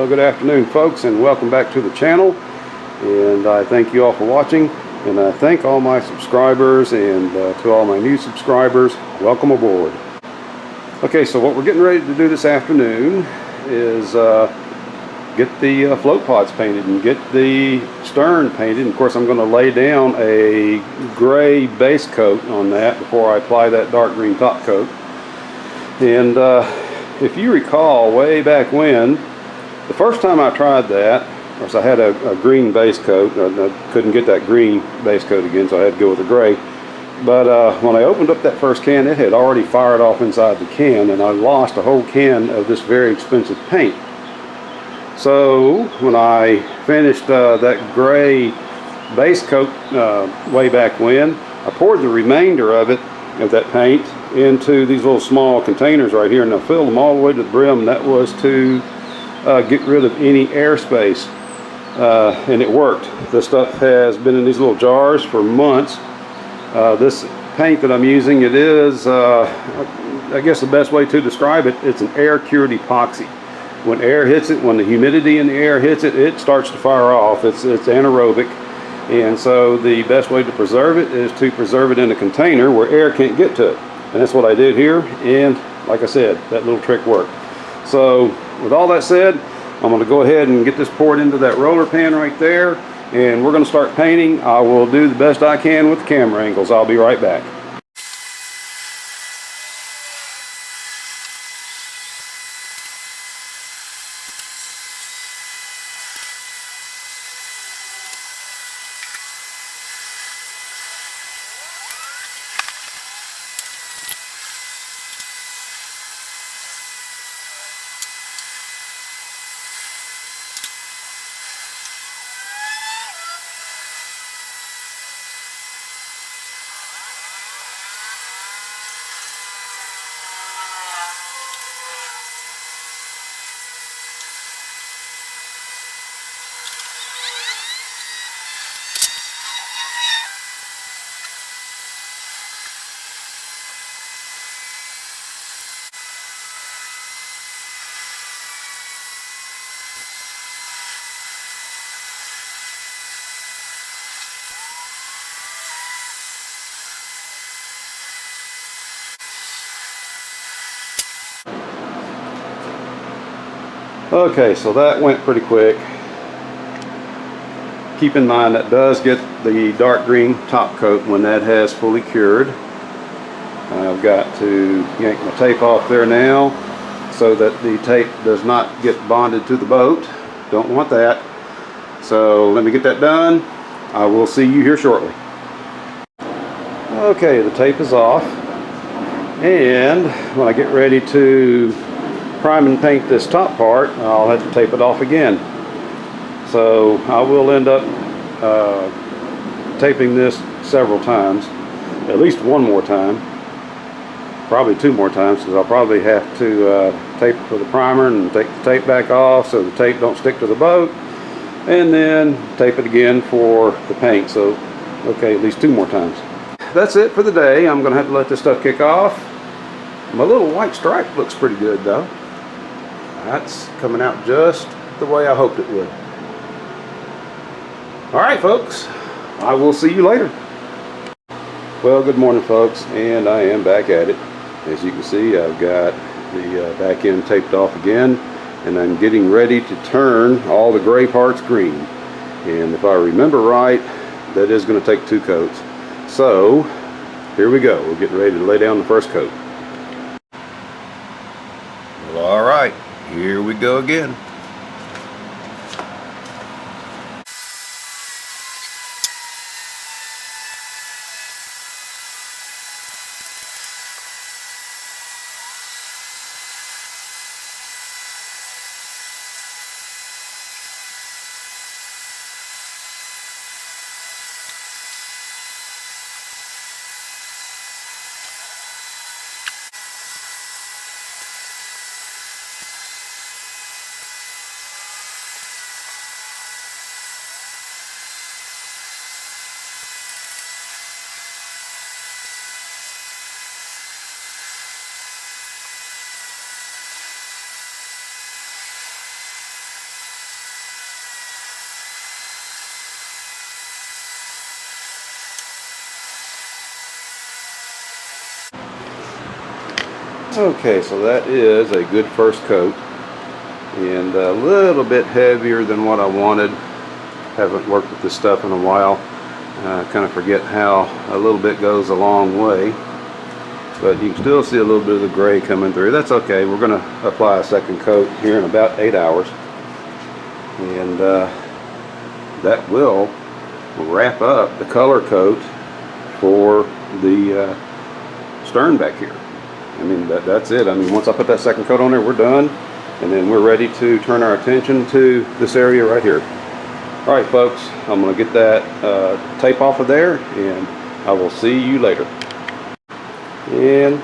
Well, good afternoon, folks, and welcome back to the channel. And I thank you all for watching, and I thank all my subscribers, and to all my new subscribers, welcome aboard. Okay, so what we're getting ready to do this afternoon is get the float pods painted and get the stern painted. And of course, I'm going to lay down a gray base coat on that before I apply that dark green top coat. And if you recall, way back when, the first time I tried that, of course I had a green base coat. I couldn't get that green base coat again, so I had to go with the gray. But when I opened up that first can, it had already fired off inside the can, and I lost a whole can of this very expensive paint. So when I finished that gray base coat way back when, I poured the remainder of it, of that paint, into these little small containers right here, and I filled them all the way to the brim. That was to get rid of any airspace, and it worked. This stuff has been in these little jars for months. This paint that I'm using, it is, I guess the best way to describe it, it's an air-cured epoxy. When air hits it, when the humidity in the air hits it, it starts to fire off. It's anaerobic, and so the best way to preserve it is to preserve it in a container where air can't get to it. And that's what I did here, and like I said, that little trick worked. So with all that said, I'm going to go ahead and get this poured into that roller pan right there, and we're going to start painting. I will do the best I can with the camera angles. I'll be right back. Okay, so that went pretty quick. Keep in mind that does get the dark green top coat when that has fully cured. I've got to yank my tape off there now so that the tape does not get bonded to the boat. Don't want that. So let me get that done. I will see you here shortly. Okay, the tape is off, and when I get ready to prime and paint this top part, I'll have to tape it off again. So I will end up taping this several times, at least one more time, probably two more times, because I'll probably have to tape it for the primer and take the tape back off so the tape don't stick to the boat, and then tape it again for the paint. So okay, at least two more times. That's it for the day. I'm gonna have to let this stuff kick off. My little white stripe looks pretty good though. That's coming out just the way I hoped it would. Alright folks, I will see you later. Well, good morning folks, and I am back at it. As you can see, I've got the back end taped off again, and I'm getting ready to turn all the gray parts green. And if I remember right, that is going to take two coats. So here we go. We're getting ready to lay down the first coat. Well, alright. Here we go again. Okay, so that is a good first coat, and a little bit heavier than what I wanted. Haven't worked with this stuff in a while. Kind of forget how a little bit goes a long way, but you can still see a little bit of the gray coming through. That's okay. We're going to apply a second coat here in about 8 hours, and that will wrap up the color coat for the stern back here. I mean, that's it. I mean, once I put that second coat on there, we're done, and then we're ready to turn our attention to this area right here. All right, folks, I'm going to get that tape off of there, and I will see you later. And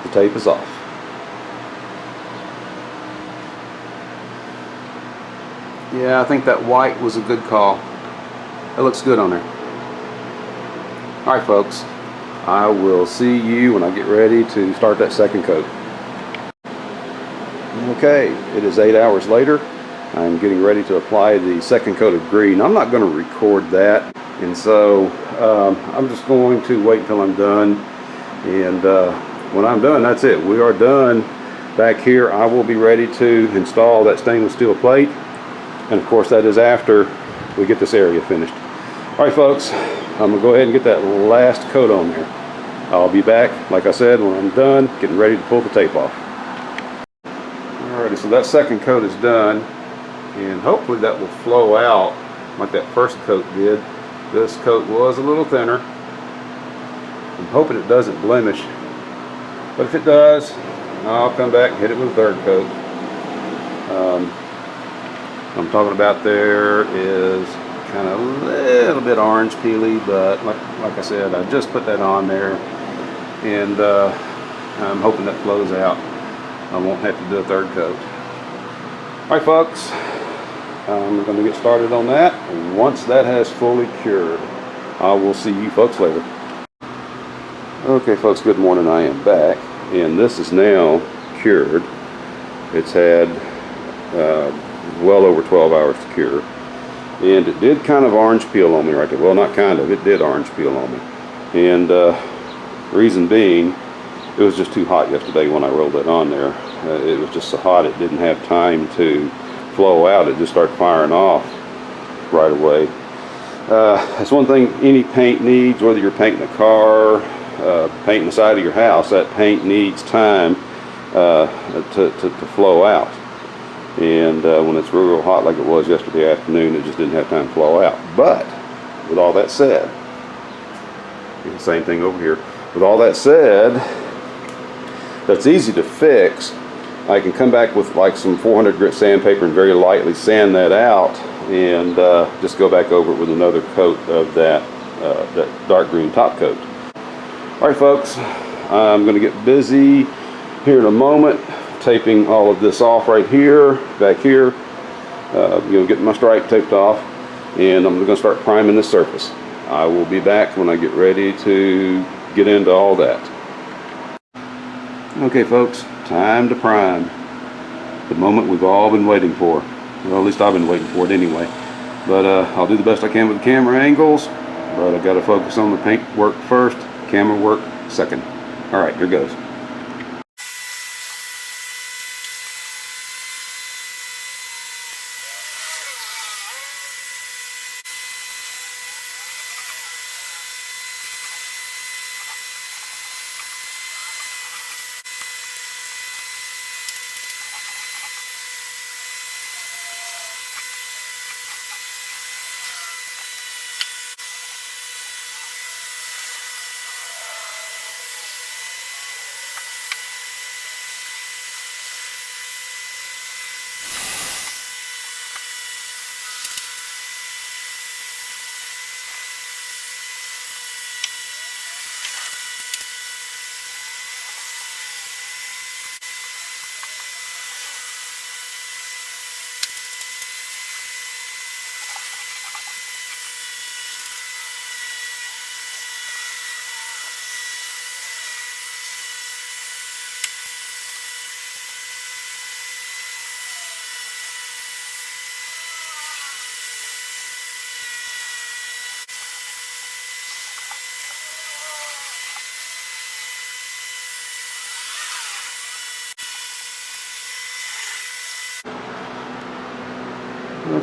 the tape is off. Yeah, I think that white was a good call. It looks good on there. All right, folks, I will see you when I get ready to start that second coat. Okay, it is 8 hours later. I'm getting ready to apply the second coat of green. I'm not going to record that, and so I'm just going to wait until I'm done, and when I'm done, that's it. We are done back here. I will be ready to install that stainless steel plate, and of course that is after we get this area finished. All right, folks, I'm going to go ahead and get that last coat on there. I'll be back, like I said, when I'm done getting ready to pull the tape off. Alrighty, so that second coat is done, and hopefully that will flow out like that first coat did. This coat was a little thinner. I'm hoping it doesn't blemish, but if it does, I'll come back and hit it with a third coat. What I'm talking about there is kind of a little bit orange peely, but like I said, I just put that on there, and I'm hoping that flows out. I won't have to do a third coat. All right, folks, I'm going to get started on that, and once that has fully cured, I will see you folks later. Okay, folks, good morning. I am back, and this is now cured. It's had well over 12 hours to cure, and it did kind of orange peel on me right there. Well, not kind of, it did orange peel on me, and reason being, it was just too hot yesterday when I rolled it on there. It was just so hot it didn't have time to flow out. It just started firing off right away. That's one thing any paint needs, whether you're painting a car, painting the side of your house. That paint needs time to flow out. And when it's real hot like it was yesterday afternoon, it just didn't have time to flow out. But with all that said, same thing over here. With all that said, that's easy to fix. I can come back with like some 400 grit sandpaper and very lightly sand that out, and just go back over it with another coat of that dark green top coat. All right, folks, I'm going to get busy here in a moment, taping all of this off right here, back here. Getting my stripe taped off, and I'm going to start priming this surface. I will be back when I get ready to get into all that. Okay, folks, time to prime. The moment we've all been waiting for. Well, at least I've been waiting for it anyway. But I'll do the best I can with the camera angles, but I've got to focus on the paint work first, camera work second. All right, here goes.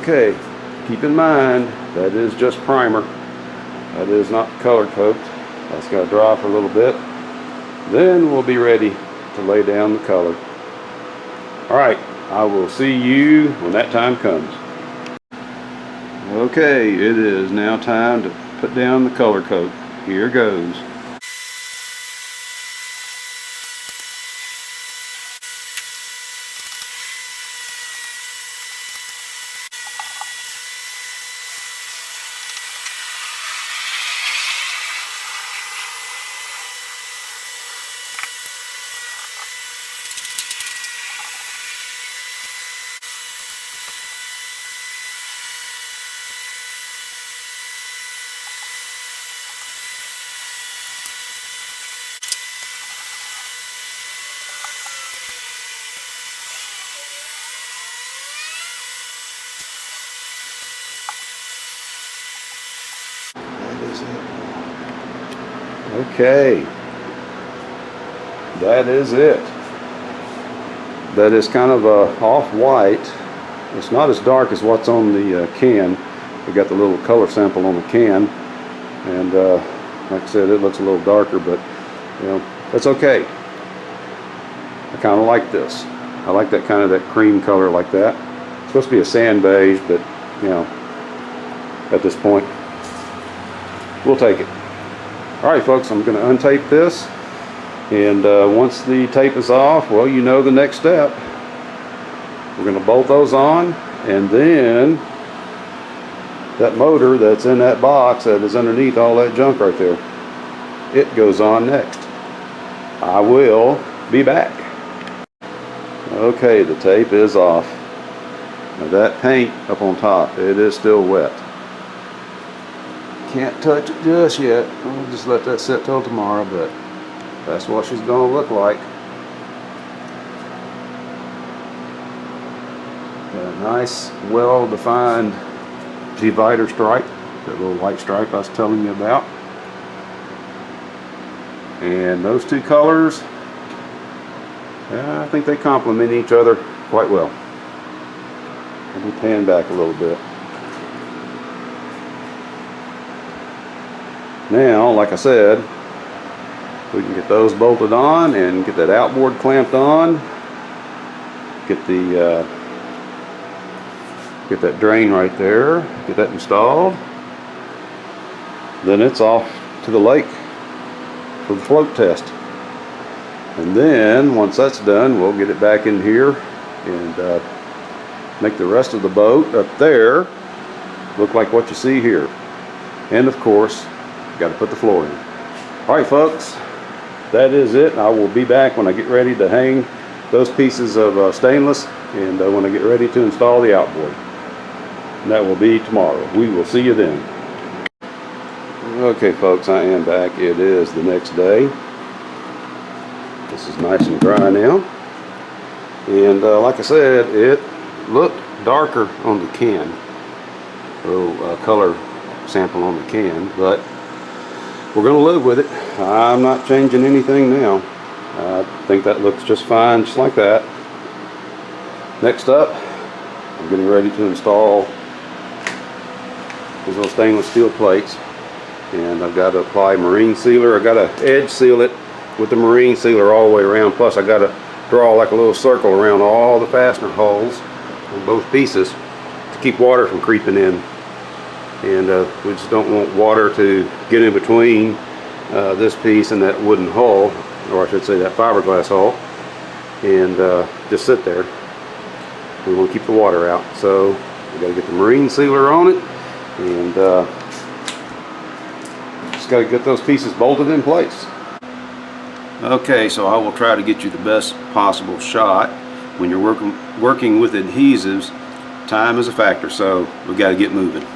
Okay, keep in mind that is just primer. That is not color coat. That's got to dry for a little bit. Then we'll be ready to lay down the color. Alright, I will see you when that time comes. Okay, it is now time to put down the color coat. Here goes. Okay, that is it. That is kind of a off-white. It's not as dark as what's on the can. We got the little color sample on the can, and like I said, it looks a little darker, but you know, that's okay. I kind of like this. I like that kind of that cream color like that. It's supposed to be a sand beige, but you know, at this point, we'll take it. Alright folks, I'm going to untape this, and once the tape is off, well, you know the next step. We're going to bolt those on, and then that motor that's in that box that is underneath all that junk right there, it goes on next. I will be back. Okay, the tape is off. Now that paint up on top, it is still wet. Can't touch it just yet. We'll just let that sit till tomorrow, but that's what she's going to look like. Got a nice, well-defined divider stripe, that little white stripe I was telling you about. And those two colors, I think they complement each other quite well. Let me pan back a little bit. Now, like I said, we can get those bolted on and get that outboard clamped on. Get that drain right there. Get that installed. Then it's off to the lake for the float test. And then once that's done, we'll get it back in here and make the rest of the boat up there look like what you see here. And of course, got to put the floor in. Alright folks, that is it. I will be back when I get ready to hang those pieces of stainless, and when I get ready to install the outboard. And that will be tomorrow. We will see you then. Okay folks, I am back. It is the next day. This is nice and dry now. And like I said, it looked darker on the can. Color sample on the can, but we're going to live with it. I'm not changing anything now. I think that looks just fine, just like that. Next up, I'm getting ready to install these little stainless steel plates. And I've got to apply marine sealer. I've got to edge seal it with the marine sealer all the way around. Plus I got to draw like a little circle around all the fastener holes on both pieces to keep water from creeping in. And we just don't want water to get in between this piece and that wooden hull, or I should say that fiberglass hull, and just sit there. We want to keep the water out, so we got to get the marine sealer on it, and just got to get those pieces bolted in place. Okay, so I will try to get you the best possible shot. When you're working with adhesives, time is a factor, so we got to get moving.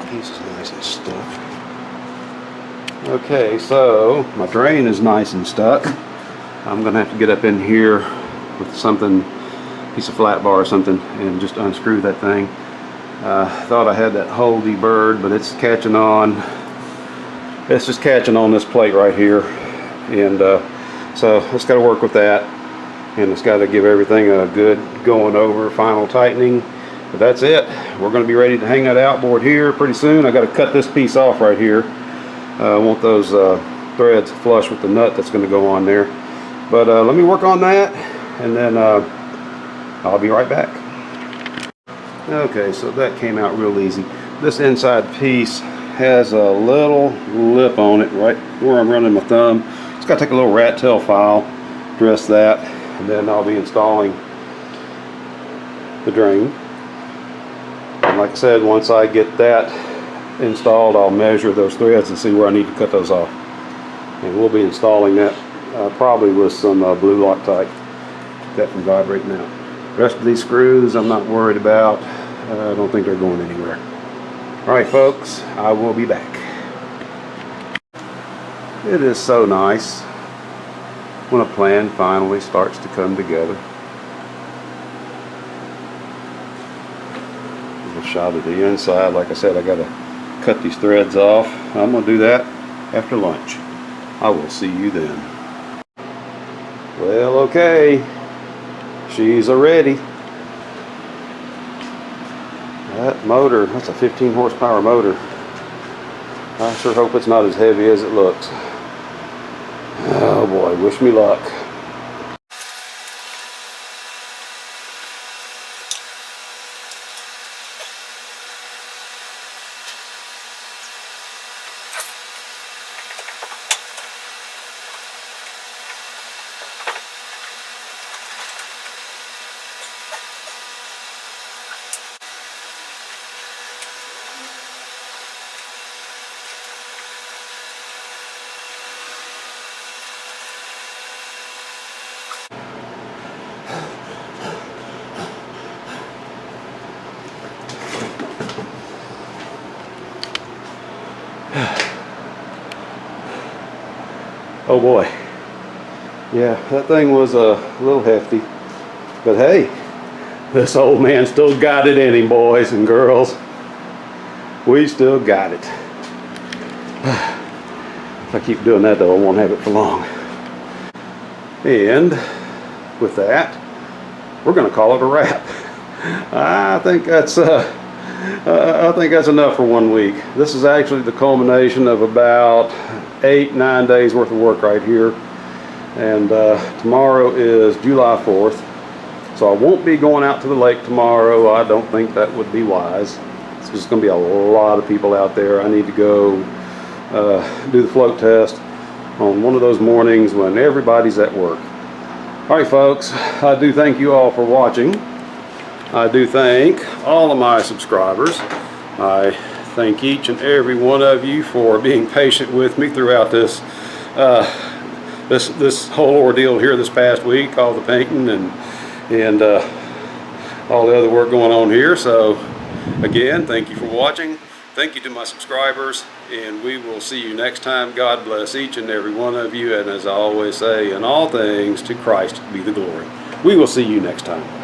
piece is nice and stuck. Okay, so my drain is nice and stuck. I'm gonna have to get up in here with something, piece of flat bar or something, and just unscrew that thing. Thought I had that holdy bird, but it's catching on. It's just catching on this plate right here, and so it's got to work with that, and it's got to give everything a good going over final tightening. But that's it. We're going to be ready to hang that outboard here pretty soon. I got to cut this piece off right here. I want those threads flush with the nut that's going to go on there. But let me work on that, and then I'll be right back. Okay, so that came out real easy. This inside piece has a little lip on it right where I'm running my thumb. Just got to take a little rat tail file, dress that, and then I'll be installing the drain. And like I said, once I get that installed, I'll measure those threads and see where I need to cut those off. And we'll be installing that probably with some blue Loctite. Keep that from vibrating out. The rest of these screws I'm not worried about. I don't think they're going anywhere. Alright folks, I will be back. It is so nice when a plan finally starts to come together. A shot of the inside. Like I said, I got to cut these threads off. I'm going to do that after lunch. I will see you then. Well, okay. She's ready. That motor, that's a 15 horsepower motor. I sure hope it's not as heavy as it looks. Oh boy, wish me luck. Oh boy. Yeah, that thing was a little hefty. But hey, this old man still got it in him, boys and girls. We still got it. If I keep doing that though, I won't have it for long. And with that, we're going to call it a wrap. I think that's enough for 1 week. This is actually the culmination of about 8-9 days worth of work right here. And tomorrow is July 4th. So I won't be going out to the lake tomorrow. I don't think that would be wise. It's just going to be a lot of people out there. I need to go do the float test on one of those mornings when everybody's at work. Alright folks, I do thank you all for watching. I do thank all of my subscribers. I thank each and every one of you for being patient with me throughout this this whole ordeal here this past week, all the painting and all the other work going on here. So again, thank you for watching. Thank you to my subscribers, and we will see you next time. God bless each and every one of you, and as I always say, in all things to Christ be the glory. We will see you next time.